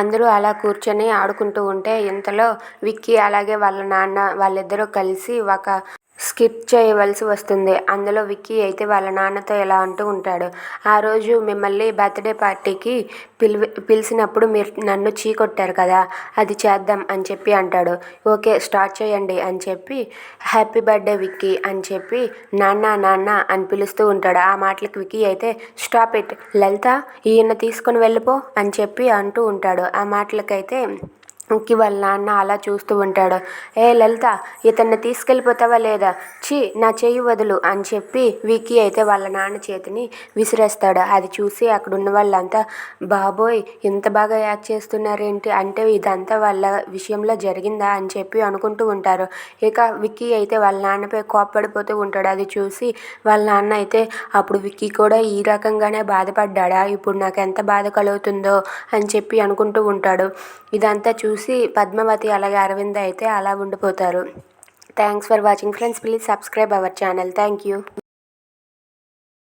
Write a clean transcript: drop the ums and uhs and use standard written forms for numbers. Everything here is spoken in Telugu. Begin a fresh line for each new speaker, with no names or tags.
అందరూ అలా కూర్చొని ఆడుకుంటూ ఉంటే ఇంతలో విక్కీ అలాగే వాళ్ళ నాన్న వాళ్ళిద్దరూ కలిసి ఒక స్కిట్ చేయవలసి వస్తుంది. అందులో విక్కీ అయితే వాళ్ళ నాన్నతో ఇలా అంటూ ఉంటాడు, ఆ రోజు మిమ్మల్ని బర్త్డే పార్టీకి పిలిచినప్పుడు మీరు నన్ను చీకొట్టారు కదా, అది చేద్దాం అని చెప్పి అంటాడు. ఓకే స్టార్ట్ చేయండి అని చెప్పి హ్యాపీ బర్త్డే విక్కీ అని చెప్పి నాన్న నాన్న అని పిలుస్తూ ఉంటాడు. ఆ మాటలకి విక్కీ అయితే స్టాప్ ఇట్ లలిత, ఈయన తీసుకొని వెళ్ళిపో అని చెప్పి అంటూ ఉంటాడు. ఆ మాటలకైతే విక్కీ వాళ్ళ నాన్న అలా చూస్తూ ఉంటాడు. ఏ లలిత, ఇతన్ని తీసుకెళ్ళిపోతావా లేదా, ఛీ నా చెయ్యి వదులు అని చెప్పి విక్కీ అయితే వాళ్ళ నాన్న చేతిని విసిరేస్తాడు. అది చూసి అక్కడ ఉన్న వాళ్ళంతా బాబోయ్ ఇంత బాగా యాక్ట్ చేస్తున్నారేంటి, అంటే ఇదంతా వాళ్ళ విషయంలో జరిగిందా అని చెప్పి అనుకుంటూ ఉంటారు. ఇక విక్కీ అయితే వాళ్ళ నాన్నపై కోప్పడిపోతూ ఉంటాడు. అది చూసి వాళ్ళ నాన్న అయితే అప్పుడు విక్కీ కూడా ఈ రకంగానే బాధపడ్డా, ఇప్పుడు నాకు ఎంత బాధ కలుగుతుందో అని చెప్పి అనుకుంటూ ఉంటాడు. ఇదంతా చూసి పద్మావతి అలాగే అరవింద్ అయితే అలా ఉండిపోతారు. Thanks for watching friends, please subscribe our channel. Thank you.